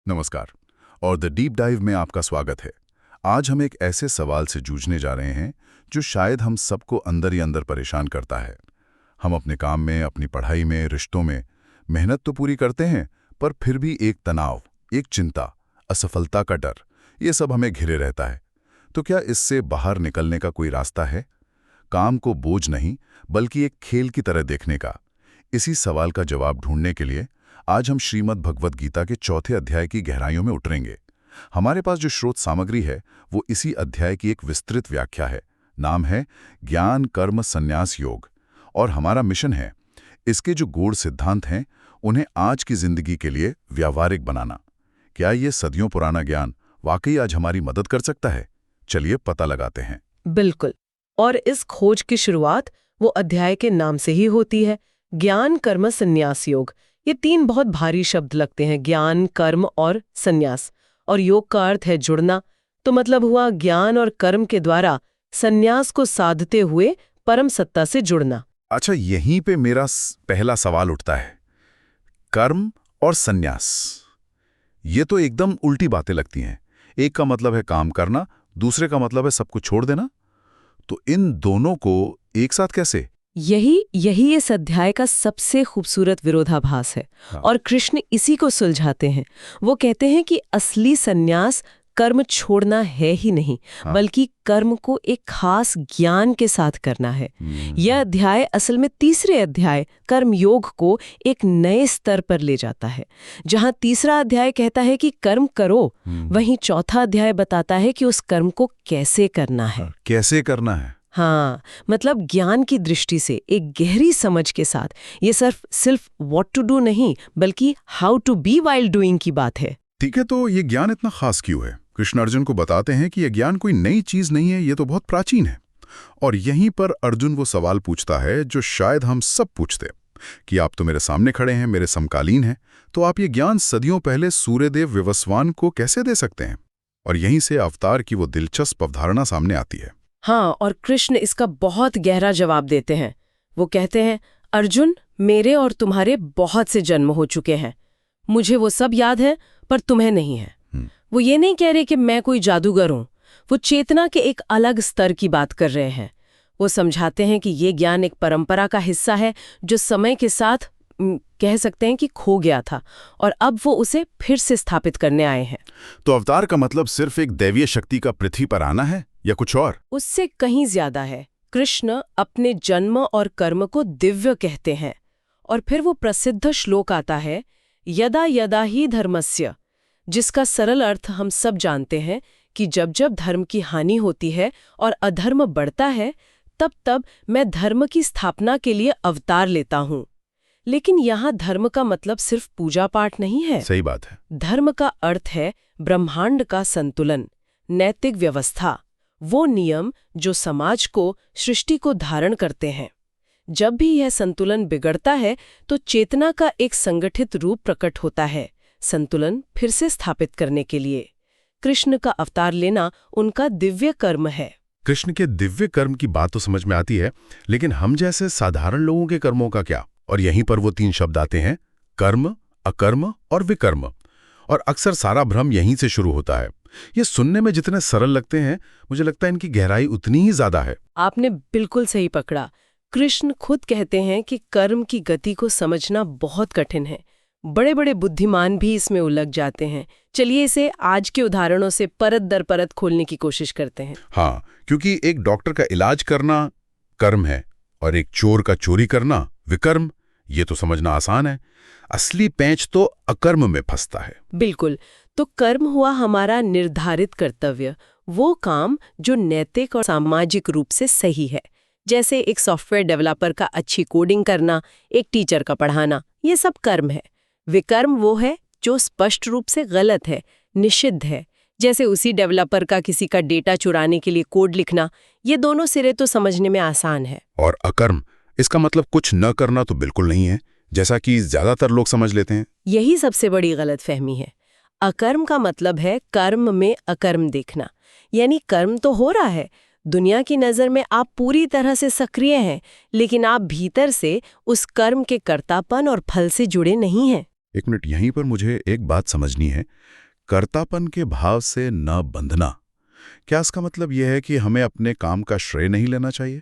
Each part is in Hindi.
नमस्कार और द डीप डाइव में आपका स्वागत है। आज हम एक ऐसे सवाल से जूझने जा रहे हैं जो शायद हम सबको अंदर ही अंदर परेशान करता है। हम अपने काम में, अपनी पढ़ाई में, रिश्तों में मेहनत तो पूरी करते हैं, पर फिर भी एक तनाव, एक चिंता, असफलता का डर, ये सब हमें घिरे रहता है। तो क्या इससे बाहर निकलने का कोई रास्ता है? काम को बोझ नहीं, बल्कि एक खेल की तरह देखने का। इसी सवाल का जवाब ढूंढने के लिए आज हम श्रीमद् भगवद गीता के चौथे अध्याय की गहराइयों में उतरेंगे। हमारे पास जो स्रोत सामग्री है वो इसी अध्याय की एक विस्तृत व्याख्या है। नाम है ज्ञान कर्म संन्यास योग, और हमारा मिशन है इसके जो गूढ़ सिद्धांत हैं उन्हें आज की जिंदगी के लिए व्यावहारिक बनाना। क्या ये सदियों पुराना ज्ञान वाकई आज हमारी मदद कर सकता है? चलिए पता लगाते हैं। बिल्कुल। और इस खोज की शुरुआत वो अध्याय के नाम से ही होती है, ज्ञान कर्म संन्यास योग। ये तीन बहुत भारी शब्द लगते हैं, ज्ञान, कर्म और संन्यास। और योग का अर्थ है जुड़ना, तो मतलब हुआ ज्ञान और कर्म के द्वारा संन्यास को साधते हुए परम सत्ता से जुड़ना। अच्छा, यहीं पे मेरा पहला सवाल उठता है। कर्म और संन्यास, ये तो एकदम उल्टी बातें लगती हैं। एक का मतलब है काम करना, दूसरे का मतलब है सब कुछ छोड़ देना। तो इन दोनों को एक साथ कैसे? यही इस अध्याय का सबसे खूबसूरत विरोधाभास है। हाँ। और कृष्ण इसी को सुलझाते हैं। वो कहते हैं कि असली संन्यास कर्म छोड़ना है ही नहीं, हाँ। बल्कि कर्म को एक खास ज्ञान के साथ करना है। यह अध्याय असल में तीसरे अध्याय कर्म योग को एक नए स्तर पर ले जाता है। जहां तीसरा अध्याय कहता है कि कर्म करो, वहीं चौथा अध्याय बताता है कि उस कर्म को कैसे करना है। कैसे करना है? हाँ, मतलब ज्ञान की दृष्टि से, एक गहरी समझ के साथ। ये सिर्फ व्हाट टू डू नहीं, बल्कि how to be while doing की बात है। ठीक है, तो ये ज्ञान इतना खास क्यों है? कृष्ण अर्जुन को बताते हैं कि यह ज्ञान कोई नई चीज नहीं है, ये तो बहुत प्राचीन है। और यहीं पर अर्जुन वो सवाल पूछता है जो शायद हम सब पूछते, कि आप तो मेरे सामने खड़े हैं, मेरे समकालीन हैं, तो आप ये ज्ञान सदियों पहले सूर्यदेव विवस्वान को कैसे दे सकते हैं? और यहीं से अवतार की वो दिलचस्प अवधारणा सामने आती है। हाँ, और कृष्ण इसका बहुत गहरा जवाब देते हैं। वो कहते हैं, अर्जुन, मेरे और तुम्हारे बहुत से जन्म हो चुके हैं, मुझे वो सब याद है, पर तुम्हें नहीं है। वो ये नहीं कह रहे कि मैं कोई जादूगर हूं। वो चेतना के एक अलग स्तर की बात कर रहे हैं। वो समझाते हैं कि ये ज्ञान एक परंपरा का हिस्सा है जो समय के साथ कह सकते हैं कि खो गया था, और अब वो उसे फिर से स्थापित करने आए हैं। तो अवतार का मतलब सिर्फ एक दैवीय शक्ति का पृथ्वी पर आना है या कुछ और? उससे कहीं ज्यादा है। कृष्ण अपने जन्म और कर्म को दिव्य कहते हैं। और फिर वो प्रसिद्ध श्लोक आता है, यदा यदा ही धर्मस्य, जिसका सरल अर्थ हम सब जानते हैं कि जब जब धर्म की हानि होती है और अधर्म बढ़ता है, तब तब मैं धर्म की स्थापना के लिए अवतार लेता हूँ। लेकिन यहाँ धर्म का मतलब सिर्फ पूजा पाठ नहीं है। सही बात है। धर्म का अर्थ है ब्रह्मांड का संतुलन, नैतिक व्यवस्था, वो नियम जो समाज को, सृष्टि को धारण करते हैं। जब भी यह संतुलन बिगड़ता है तो चेतना का एक संगठित रूप प्रकट होता है, संतुलन फिर से स्थापित करने के लिए। कृष्ण का अवतार लेना उनका दिव्य कर्म है। कृष्ण के दिव्य कर्म की बात तो समझ में आती है, लेकिन हम जैसे साधारण लोगों के कर्मों का क्या? और यहीं पर वो तीन शब्द आते हैं, कर्म, अकर्म और विकर्म। और अक्सर सारा भ्रम यहीं से शुरू होता है। ये सुनने में जितने सरल लगते हैं, मुझे लगता है इनकी गहराई उतनी ही ज्यादा है। आपने बिल्कुल सही पकड़ा। कृष्ण खुद कहते हैं कि कर्म की गति को समझना बहुत कठिन है। बड़े बड़े बुद्धिमान भी इसमें उलझ जाते हैं। चलिए इसे आज के उदाहरणों से परत दर परत खोलने की कोशिश करते हैं। हाँ, क्योंकि एक डॉक्टर का इलाज करना कर्म है और एक चोर का चोरी करना विकर्म। ये तो समझना आसान है, असली पैंच तो अकर्म में फंसता है। बिल्कुल। तो कर्म हुआ हमारा निर्धारित कर्तव्य, वो काम जो नैतिक और सामाजिक रूप से सही है, जैसे एक सॉफ्टवेयर डेवलपर का अच्छी कोडिंग करना, एक टीचर का पढ़ाना, ये सब कर्म है। विकर्म वो है जो स्पष्ट रूप से गलत है, निषिद्ध है, जैसे उसी डेवलपर का किसी का डेटा चुराने के लिए कोड लिखना। ये दोनों सिरे तो समझने में आसान है। और अकर्म, इसका मतलब कुछ न करना तो बिल्कुल नहीं है, जैसा कि ज्यादातर लोग समझ लेते हैं। यही सबसे बड़ी गलतफहमी है। अकर्म का मतलब है कर्म में अकर्म देखना, यानी कर्म तो हो रहा है, दुनिया की नज़र में आप पूरी तरह से सक्रिय हैं, लेकिन आप भीतर से उस कर्म के कर्तापन और फल से जुड़े नहीं हैं। एक मिनट, यहीं पर मुझे एक बात समझनी है। कर्तापन के भाव से न बंधना, क्या इसका मतलब यह है कि हमें अपने काम का श्रेय नहीं लेना चाहिए?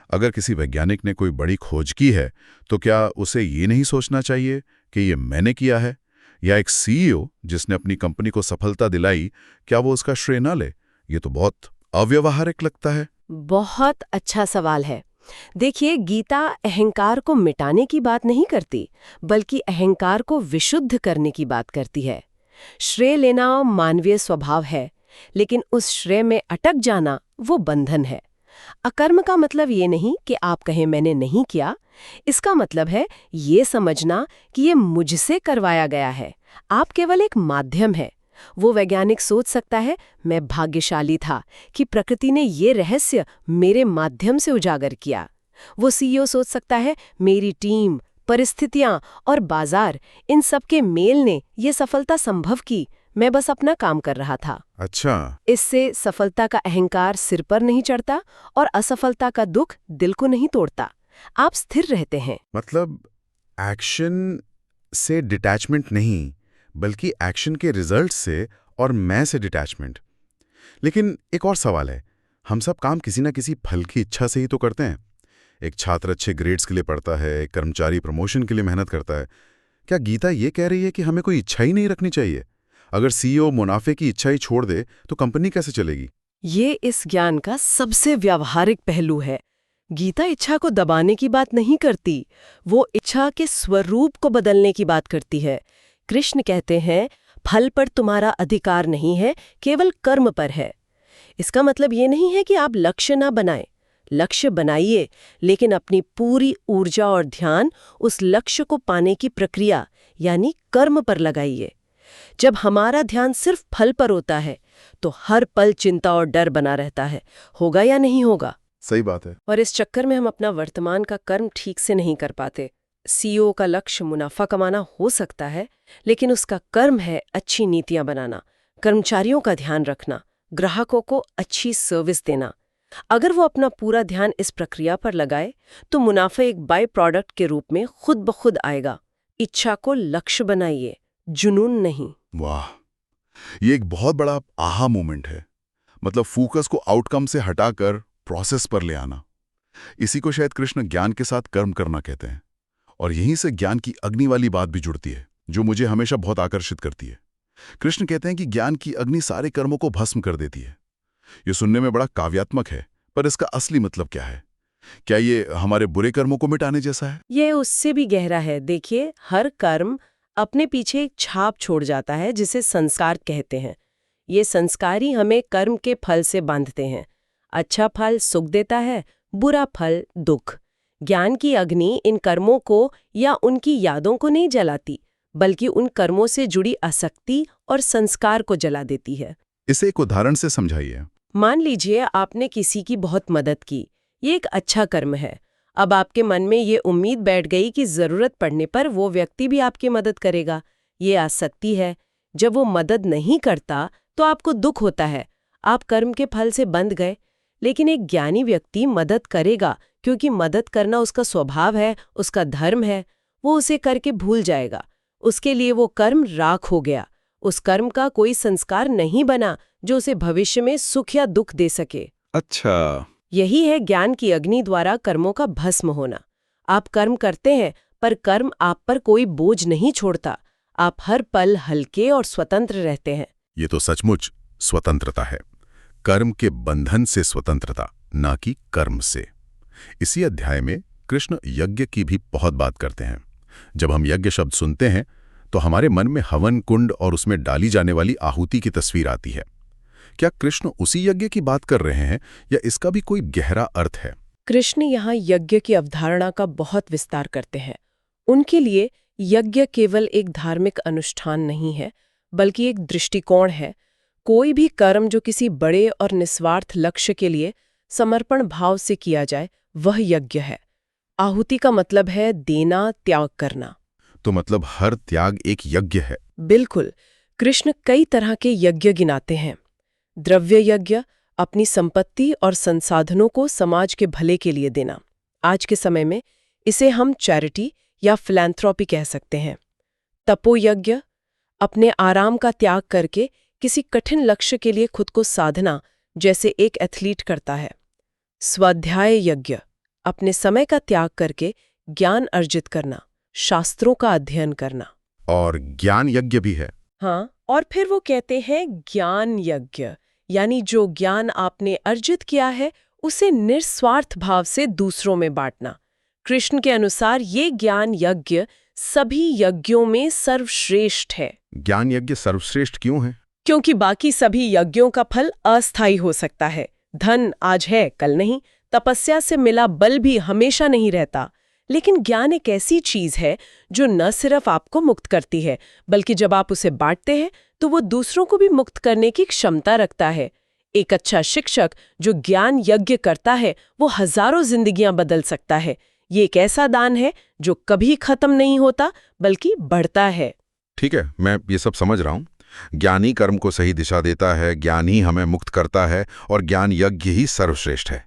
अगर किसी वैज्ञानिक ने कोई बड़ी खोज की है, तो क्या उसे ये नहीं सोचना चाहिए कि ये मैंने किया है? या एक सीईओ जिसने अपनी कंपनी को सफलता दिलाई, क्या वो उसका श्रेय ना ले? ये तो बहुत अव्यावहारिक लगता है। बहुत अच्छा सवाल है। देखिए, गीता अहंकार को मिटाने की बात नहीं करती, बल्कि अहंकार को विशुद्ध करने की बात करती है। श्रेय लेना मानवीय स्वभाव है, लेकिन उस श्रेय में अटक जाना वो बंधन है। अकर्म का मतलब ये नहीं कि आप कहें मैंने नहीं किया। इसका मतलब है ये समझना कि ये मुझसे करवाया गया है, आप केवल एक माध्यम है। वो वैज्ञानिक सोच सकता है मैं भाग्यशाली था कि प्रकृति ने ये रहस्य मेरे माध्यम से उजागर किया। वो सीईओ सोच सकता है मेरी टीम, परिस्थितियां और बाजार, इन सब के मेल ने ये सफलता संभव की, मैं बस अपना काम कर रहा था। अच्छा। इससे सफलता का अहंकार सिर पर नहीं चढ़ता और असफलता का दुख दिल को नहीं तोड़ता। आप स्थिर रहते हैं। मतलब एक्शन से डिटैचमेंट नहीं, बल्कि एक्शन के रिजल्ट से और मैं से डिटैचमेंट। लेकिन एक और सवाल है, हम सब काम किसी ना किसी फल की इच्छा से ही तो करते हैं। एक छात्र अच्छे ग्रेड्स के लिए पढ़ता है, एक कर्मचारी प्रमोशन के लिए मेहनत करता है। क्या गीता ये कह रही है कि हमें कोई इच्छा ही नहीं रखनी चाहिए? अगर सीईओ मुनाफे की इच्छा ही छोड़ दे तो कंपनी कैसे चलेगी? ये इस ज्ञान का सबसे व्यावहारिक पहलू है। गीता इच्छा को दबाने की बात नहीं करती, वो इच्छा के स्वरूप को बदलने की बात करती है। कृष्ण कहते हैं फल पर तुम्हारा अधिकार नहीं है, केवल कर्म पर है। इसका मतलब ये नहीं है कि आप लक्ष्य ना बनाएं। लक्ष्य बनाइए, लेकिन अपनी पूरी ऊर्जा और ध्यान उस लक्ष्य को पाने की प्रक्रिया यानी कर्म पर लगाइए। जब हमारा ध्यान सिर्फ फल पर होता है तो हर पल चिंता और डर बना रहता है, होगा या नहीं होगा। सही बात है। और इस चक्कर में हम अपना वर्तमान का कर्म ठीक से नहीं कर पाते। सीईओ का लक्ष्य मुनाफा कमाना हो सकता है, लेकिन उसका कर्म है अच्छी नीतियां बनाना, कर्मचारियों का ध्यान रखना, ग्राहकों को अच्छी सर्विस देना। अगर वो अपना पूरा ध्यान इस प्रक्रिया पर लगाए तो मुनाफा एक बाय प्रोडक्ट के रूप में खुद ब खुद आएगा। इच्छा को लक्ष्य बनाइए, जुनून नहीं। वाह, ये एक बहुत बड़ा आहा मोमेंट है। मतलब फोकस को आउटकम से हटाकर प्रोसेस पर ले आना। इसी को शायद कृष्ण ज्ञान के साथ कर्म करना कहते हैं। और यहीं से ज्ञान की अग्नि वाली बात भी जुड़ती है, जो मुझे हमेशा बहुत आकर्षित करती है। कृष्ण कहते हैं कि ज्ञान की अग्नि सारे कर्मों को भस्म कर देती है। ये सुनने में बड़ा काव्यात्मक है, पर इसका असली मतलब क्या है? क्या ये हमारे बुरे कर्मों को मिटाने जैसा है? ये उससे भी गहरा है। देखिए, हर कर्म अपने पीछे एक छाप छोड़ जाता है, जिसे संस्कार कहते हैं। ये संस्कार ही हमें कर्म के फल से बांधते हैं। अच्छा फल सुख देता है, बुरा फल दुख। ज्ञान की अग्नि इन कर्मों को या उनकी यादों को नहीं जलाती, बल्कि उन कर्मों से जुड़ी आसक्ति और संस्कार को जला देती है। इसे एक उदाहरण से समझाइए। मान लीजिए आपने किसी की बहुत मदद की, ये एक अच्छा कर्म है। अब आपके मन में ये उम्मीद बैठ गई कि जरूरत पड़ने पर वो व्यक्ति भी आपकी मदद करेगा। ये आसक्ति है। जब वो मदद नहीं करता तो आपको दुख होता है, आप कर्म के फल से बंध गए। लेकिन एक ज्ञानी व्यक्ति मदद करेगा, क्योंकि मदद करना उसका स्वभाव है, उसका धर्म है। वो उसे करके भूल जाएगा। उसके लिए वो कर्म राख हो गया। उस कर्म का कोई संस्कार नहीं बना जो उसे भविष्य में सुख या दुख दे सके। अच्छा। यही है ज्ञान की अग्नि द्वारा कर्मों का भस्म होना। आप कर्म करते हैं, पर कर्म आप पर कोई बोझ नहीं छोड़ता। आप हर पल हल्के और स्वतंत्र रहते हैं। ये तो सचमुच स्वतंत्रता है। कर्म के बंधन से स्वतंत्रता, ना कि कर्म से। इसी अध्याय में कृष्ण यज्ञ की भी बहुत बात करते हैं। जब हम यज्ञ शब्द सुनते हैं तो हमारे मन में हवन कुंड और उसमें डाली जाने वाली आहुति की तस्वीर आती है। क्या कृष्ण उसी यज्ञ की बात कर रहे हैं या इसका भी कोई गहरा अर्थ है? कृष्ण यहाँ यज्ञ की अवधारणा का बहुत विस्तार करते हैं। उनके लिए यज्ञ केवल एक धार्मिक अनुष्ठान नहीं है, बल्कि एक दृष्टिकोण है। कोई भी कर्म जो किसी बड़े और निस्वार्थ लक्ष्य के लिए समर्पण भाव से किया जाए, वह यज्ञ है। आहुति का मतलब है देना, त्याग करना। तो मतलब हर त्याग एक यज्ञ है। बिल्कुल। कृष्ण कई तरह के यज्ञ गिनाते हैं। द्रव्य यज्ञ, अपनी संपत्ति और संसाधनों को समाज के भले के लिए देना। आज के समय में इसे हम चैरिटी या फिलैंथ्रोपी कह सकते हैं। तपोयज्ञ, अपने आराम का त्याग करके किसी कठिन लक्ष्य के लिए खुद को साधना, जैसे एक एथलीट करता है। स्वाध्याय यज्ञ, अपने समय का त्याग करके ज्ञान अर्जित करना, शास्त्रों का अध्ययन करना। और ज्ञान यज्ञ भी है। हाँ, और फिर वो कहते हैं ज्ञान यज्ञ, यानी जो ज्ञान आपने अर्जित किया है उसे निस्वार्थ भाव से दूसरों में बांटना। कृष्ण के अनुसार ये ज्ञान यज्ञ सभी यज्ञों में सर्वश्रेष्ठ है। ज्ञान यज्ञ सर्वश्रेष्ठ क्यों है? क्योंकि बाकी सभी यज्ञों का फल अस्थायी हो सकता है। धन आज है, कल नहीं। तपस्या से मिला बल भी हमेशा नहीं रहता। लेकिन ज्ञान एक ऐसी चीज है जो न सिर्फ आपको मुक्त करती है, बल्कि जब आप उसे बांटते हैं तो वो दूसरों को भी मुक्त करने की क्षमता रखता है। एक अच्छा शिक्षक जो ज्ञान यज्ञ करता है वो हजारों जिंदगियां बदल सकता है। ये एक ऐसा दान है जो कभी खत्म नहीं होता, बल्कि बढ़ता है। ठीक है, मैं ये सब समझ रहा हूँ। ज्ञानी कर्म को सही दिशा देता है, ज्ञान ही हमें मुक्त करता है और ज्ञान यज्ञ ही सर्वश्रेष्ठ है।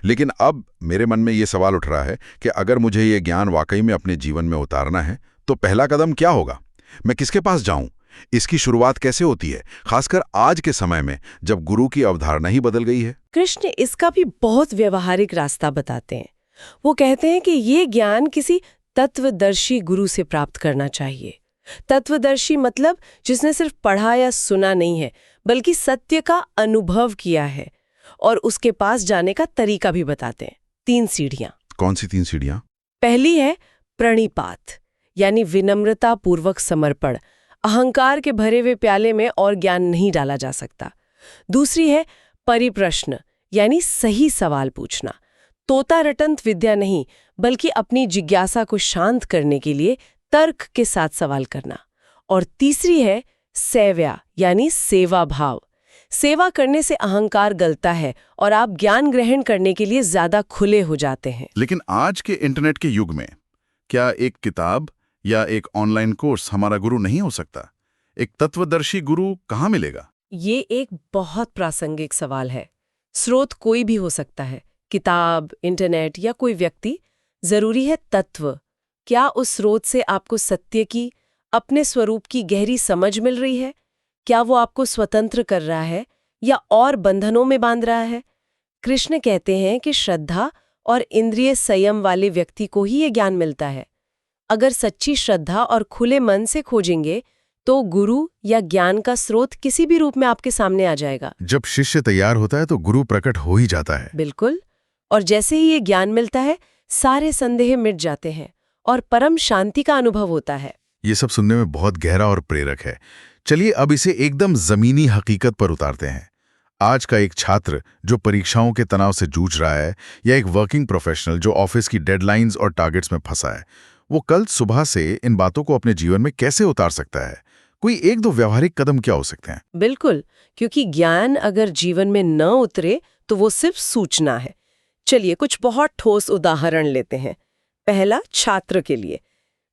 लेकिन अब मेरे मन में ये सवाल उठ रहा है कि अगर मुझे ये ज्ञान वाकई में अपने जीवन में उतारना है तो पहला कदम क्या होगा? मैं किसके पास जाऊं? इसकी शुरुआत कैसे होती है, खासकर आज के समय में जब गुरु की अवधारणा ही बदल गई है? कृष्ण इसका भी बहुत व्यवहारिक रास्ता बताते हैं। वो कहते हैं कि ये ज्ञान किसी तत्वदर्शी गुरु से प्राप्त करना चाहिए। तत्वदर्शी मतलब जिसने सिर्फ पढ़ा या सुना नहीं है, बल्कि सत्य का अनुभव किया है। और उसके पास जाने का तरीका भी बताते हैं। 3 सीढ़ियां। कौन सी 3 सीढ़ियां? पहली है प्रणिपात, यानी विनम्रता पूर्वक समर्पण। अहंकार के भरे हुए प्याले में और ज्ञान नहीं डाला जा सकता। दूसरी है परिप्रश्न, यानी सही सवाल पूछना। तोता रटंत विद्या नहीं, बल्कि अपनी जिज्ञासा को शांत करने के लिए तर्क के साथ सवाल करना। और तीसरी है सेव्या, यानी सेवा भाव। सेवा करने से अहंकार गलता है और आप ज्ञान ग्रहण करने के लिए ज्यादा खुले हो जाते हैं। लेकिन आज के इंटरनेट के युग में क्या एक किताब या एक ऑनलाइन कोर्स हमारा गुरु नहीं हो सकता? एक तत्वदर्शी गुरु कहाँ मिलेगा? ये एक बहुत प्रासंगिक सवाल है। स्रोत कोई भी हो सकता है, किताब, इंटरनेट या कोई व्यक्ति। जरूरी है तत्व। क्या उस स्रोत से आपको सत्य की, अपने स्वरूप की गहरी समझ मिल रही है? क्या वो आपको स्वतंत्र कर रहा है या और बंधनों में बांध रहा है? कृष्ण कहते हैं कि श्रद्धा और इंद्रिय संयम वाले व्यक्ति को ही ये ज्ञान मिलता है। अगर सच्ची श्रद्धा और खुले मन से खोजेंगे तो गुरु या ज्ञान का स्रोत किसी भी रूप में आपके सामने आ जाएगा। जब शिष्य तैयार होता है तो गुरु प्रकट हो ही जाता है। बिल्कुल। और जैसे ही ये ज्ञान मिलता है, सारे संदेह मिट जाते हैं और परम शांति का अनुभव होता है। ये सब सुनने में बहुत गहरा और प्रेरक है। चलिए अब इसे एकदम जमीनी हकीकत पर उतारते हैं। आज का एक छात्र जो परीक्षाओं के तनाव से जूझ रहा है, या एक वर्किंग प्रोफेशनल जो ऑफिस की डेडलाइंस और टारगेट्स में फंसा है, वो कल सुबह से इन बातों को अपने जीवन में कैसे उतार सकता है? कोई 1-2 व्यावहारिक कदम क्या हो सकते हैं? बिल्कुल, क्योंकि ज्ञान अगर जीवन में न उतरे तो वो सिर्फ सूचना है। चलिए कुछ बहुत ठोस उदाहरण लेते हैं। पहला, छात्र के लिए।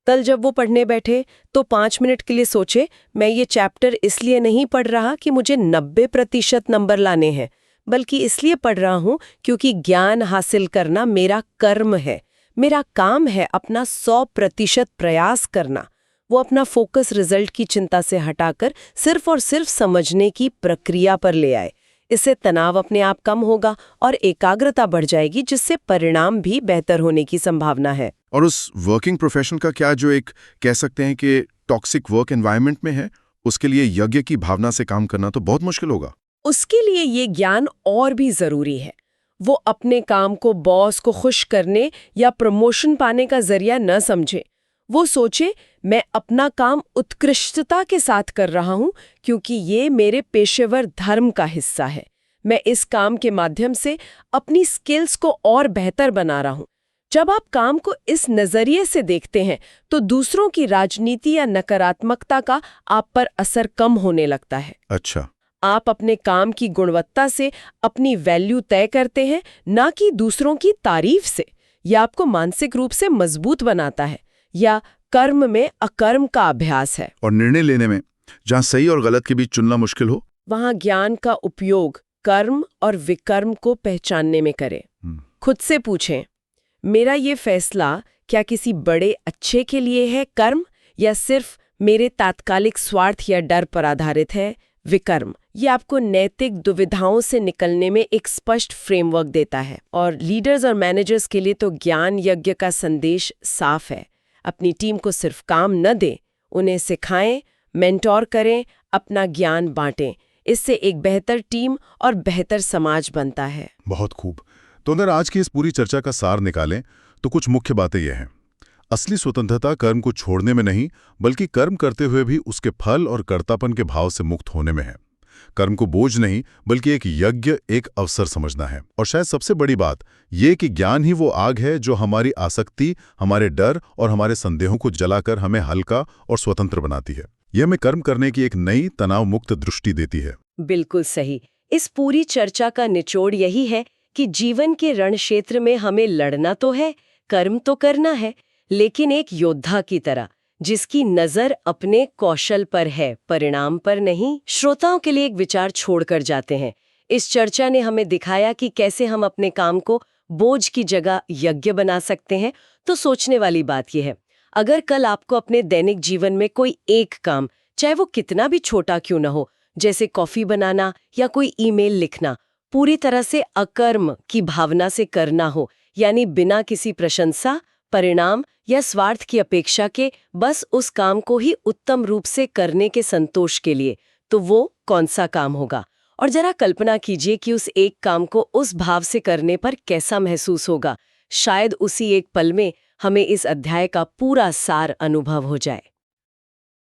कल जब वो पढ़ने बैठे तो 5 मिनट के लिए सोचे, मैं ये चैप्टर इसलिए नहीं पढ़ रहा कि मुझे 90% नंबर लाने हैं, बल्कि इसलिए पढ़ रहा हूँ क्योंकि ज्ञान हासिल करना मेरा कर्म है। मेरा काम है अपना 100% प्रयास करना। वो अपना फोकस रिजल्ट की चिंता से हटाकर सिर्फ और सिर्फ समझने की प्रक्रिया पर ले आए। इससे तनाव अपने आप कम होगा और एकाग्रता बढ़ जाएगी, जिससे परिणाम भी बेहतर होने की संभावना है। और उस वर्किंग प्रोफेशनल का क्या, जो एक कह सकते हैं कि टॉक्सिक वर्क एनवायरनमेंट में है, उसके लिए यज्ञ की भावना से काम करना तो बहुत मुश्किल होगा। उसके लिए ये ज्ञान और भी जरूरी है। वो अपने काम को बॉस को खुश करने या प्रमोशन पाने का जरिया न समझे। वो सोचे, मैं अपना काम उत्कृष्टता के साथ कर रहा हूं क्योंकि ये मेरे पेशेवर धर्म का हिस्सा है। मैं इस काम के माध्यम से अपनी स्किल्स को और बेहतर बना रहा हूं। जब आप काम को इस नजरिए से देखते हैं तो दूसरों की राजनीति या नकारात्मकता का आप पर असर कम होने लगता है। अच्छा। आप अपने काम की गुणवत्ता से अपनी वैल्यू तय करते हैं, ना कि दूसरों की तारीफ से। यह आपको मानसिक रूप से मजबूत बनाता है, या कर्म में अकर्म का अभ्यास है। और निर्णय लेने में जहां सही और गलत के बीच चुनना मुश्किल हो, वहां ज्ञान का उपयोग कर्म और विकर्म को पहचानने में करें। खुद से पूछें, मेरा ये फैसला क्या किसी बड़े अच्छे के लिए है कर्म, या सिर्फ मेरे तात्कालिक स्वार्थ या डर पर आधारित है। विकर्म, ये आपको नैतिक दुविधाओं से निकलने में एक स्पष्ट फ्रेमवर्क देता है। और लीडर्स और मैनेजर्स के लिए तो ज्ञान यज्ञ का संदेश साफ है। अपनी टीम को सिर्फ काम न दें, उन्हें सिखाएं, मेंटोर करें, अपना ज्ञान बांटें। इससे एक बेहतर टीम और बेहतर समाज बनता है। बहुत खूब। तो अगर आज की इस पूरी चर्चा का सार निकालें तो कुछ मुख्य बातें यह हैं। असली स्वतंत्रता कर्म को छोड़ने में नहीं, बल्कि कर्म करते हुए भी उसके फल और कर्तापन के भाव से मुक्त होने में है। कर्म को बोझ नहीं, बल्कि एक यज्ञ, एक अवसर समझना है। और शायद सबसे बड़ी बात ये कि ज्ञान ही वो आग है जो हमारी आसक्ति, हमारे डर और हमारे संदेहों को जलाकर हमें हल्का और स्वतंत्र बनाती है। यह हमें कर्म करने की एक नई तनाव मुक्त दृष्टि देती है। बिल्कुल सही। इस पूरी चर्चा का निचोड़ यही है कि जीवन के रण क्षेत्र में हमें लड़ना तो है, कर्म तो करना है, लेकिन एक योद्धा की तरह, जिसकी नजर अपने कौशल पर है, परिणाम पर नहीं। श्रोताओं के लिए एक विचार छोड़कर जाते हैं। इस चर्चा ने हमें दिखाया कि कैसे हम अपने काम को बोझ की जगह यज्ञ बना सकते हैं। तो सोचने वाली बात यह है, अगर कल आपको अपने दैनिक जीवन में कोई एक काम, चाहे वो कितना भी छोटा क्यों न हो, जैसे कॉफी बनाना या कोई ईमेल लिखना, पूरी तरह से अकर्म की भावना से करना हो, यानी बिना किसी प्रशंसा, परिणाम या स्वार्थ की अपेक्षा के बस उस काम को ही उत्तम रूप से करने के संतोष के लिए, तो वो कौन सा काम होगा? और जरा कल्पना कीजिए कि उस एक काम को उस भाव से करने पर कैसा महसूस होगा। शायद उसी एक पल में हमें इस अध्याय का पूरा सार अनुभव हो जाए।